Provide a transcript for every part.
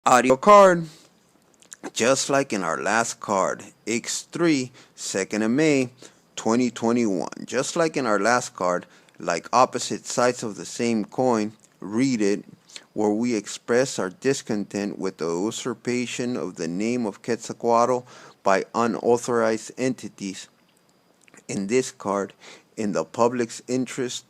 Audio card. Just like in our last card, X3, 2nd of May, 2021. Just like in our last card, like opposite sides of the same coin, read it, where we express our discontent with the usurpation of the name of Quetzalcoatl by unauthorized entities. In this card, in the public's interest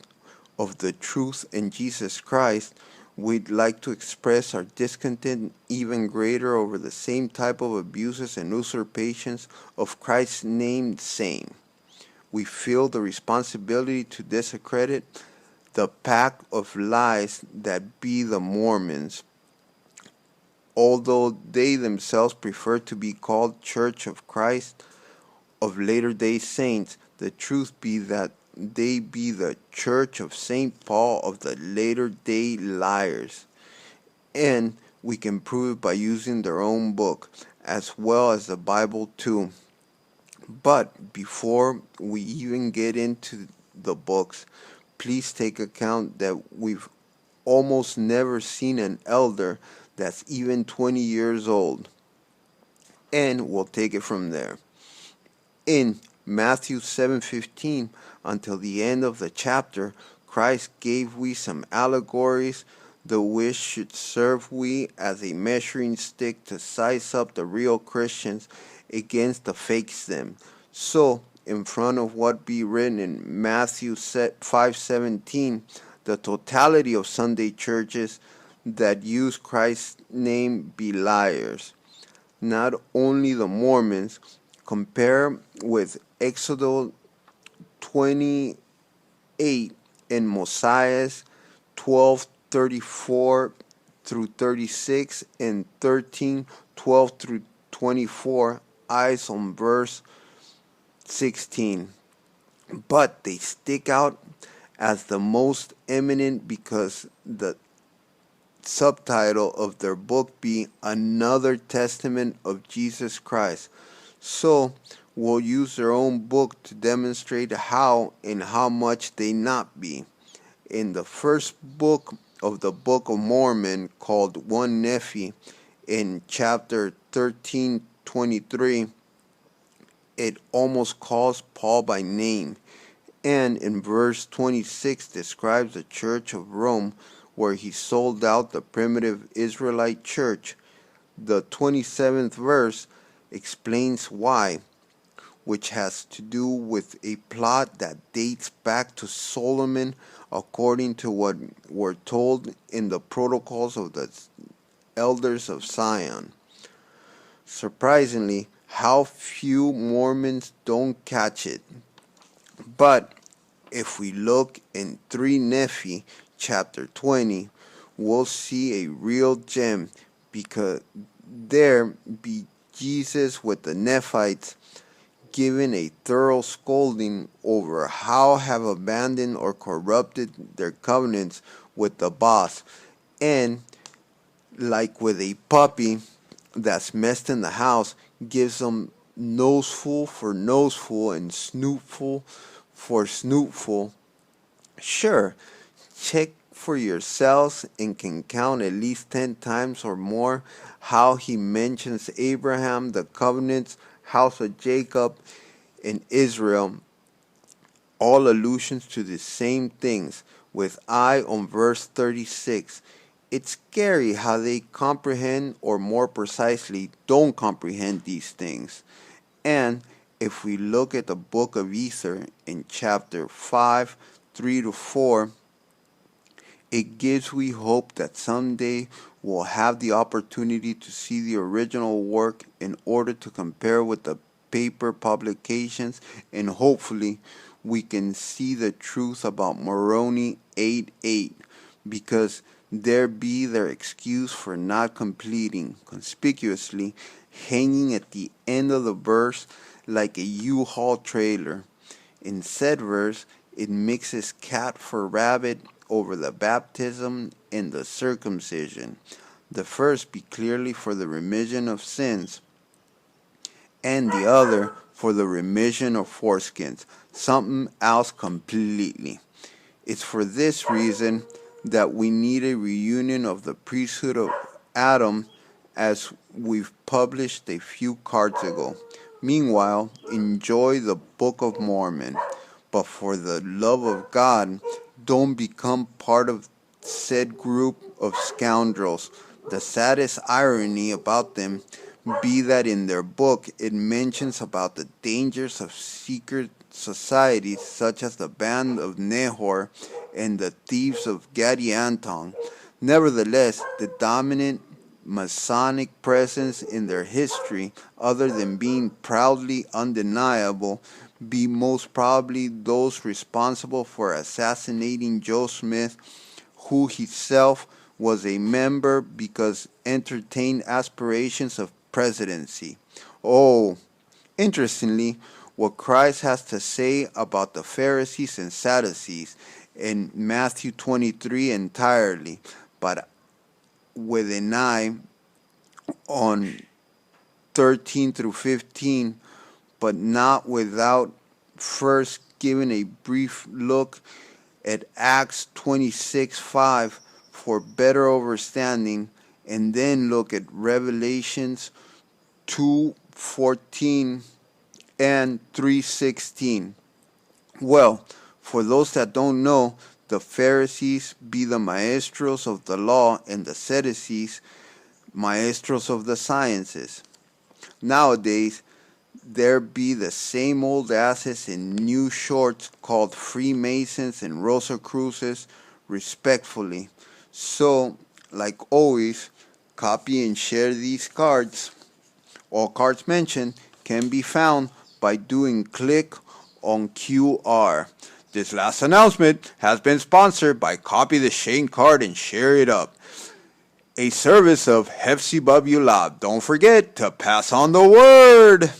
of the truth in Jesus Christ, we'd like to express our discontent even greater over the same type of abuses and usurpations of Christ's name same. We feel the responsibility to discredit the pack of lies that be the Mormons, although they themselves prefer to be called Church of Christ of Latter-day Saints. The truth be that they be the Church of St. Paul of the Latter-day Liars. And we can prove it by using their own book, as well as the Bible too. But before we even get into the books, please take account that we've almost never seen an elder that's even 20 years old. And we'll take it from there. In Matthew 7:15, until the end of the chapter, Christ gave we some allegories, the which should serve we as a measuring stick to size up the real Christians against the fakes them. So, in front of what be written in Matthew 5:17, the totality of Sunday churches that use Christ's name be liars. Not only the Mormons. Compare with Exodus 28 and Mosiah 12:34 through 36 and 13:12 through 24, eyes on verse 16. But they stick out as the most eminent because the subtitle of their book be Another Testament of Jesus Christ. So we'll use their own book to demonstrate how and how much they not be. In the first book of the Book of Mormon, called 1 Nephi, in chapter 13:23, it almost calls Paul by name, and in verse 26 describes the Church of Rome, where he sold out the primitive Israelite church. The 27th verse explains why, which has to do with a plot that dates back to Solomon, according to what were told in the protocols of the elders of Zion. Surprisingly, how few Mormons don't catch it. But if we look in 3 Nephi, chapter 20, we'll see a real gem, because there be Jesus with the Nephites giving a thorough scolding over how have abandoned or corrupted their covenants with the boss, and like with a puppy that's messed in the house, gives them noseful for noseful and snootful for snootful. Sure, check for yourselves and can count at least 10 times or more how he mentions Abraham, the covenants, house of Jacob, and Israel, all allusions to the same things, with eye on verse 36. It's scary how they comprehend, or more precisely, don't comprehend these things. And if we look at the book of Ether in chapter 5, 3 to 4, it gives we hope that someday we'll have the opportunity to see the original work in order to compare with the paper publications, and hopefully we can see the truth about Moroni 8:8, because there be their excuse for not completing, conspicuously hanging at the end of the verse like a U-Haul trailer. In said verse, it mixes cat for rabbit over the baptism and the circumcision. The first be clearly for the remission of sins, and the other for the remission of foreskins, something else completely. It's for this reason that we need a reunion of the priesthood of Adam as we've published a few cards ago. Meanwhile, enjoy the Book of Mormon. But for the love of God, don't become part of said group of scoundrels. The saddest irony about them be that in their book it mentions about the dangers of secret societies such as the Band of Nehor and the Thieves of Gadianton. Nevertheless, the dominant Masonic presence in their history, other than being proudly undeniable, be most probably those responsible for assassinating Joe Smith, who himself was a member because entertained aspirations of presidency. Oh, interestingly, what Christ has to say about the Pharisees and Sadducees in Matthew 23 entirely, but with an eye on 13 through 15, but not without first giving a brief look at Acts 26:5 for better understanding, and then look at Revelations 2:14 and 3:16. Well, for those that don't know, the Pharisees be the maestros of the law, and the Sadducees maestros of the sciences. Nowadays, there be the same old asses in new shorts called Freemasons and Rosicruces, respectfully. So, like always, copy and share these cards. All cards mentioned can be found by doing click on QR. This last announcement has been sponsored by Copy the Shane card and share it up, a service of Hefzibah-Beulah. Don't forget to pass on the word.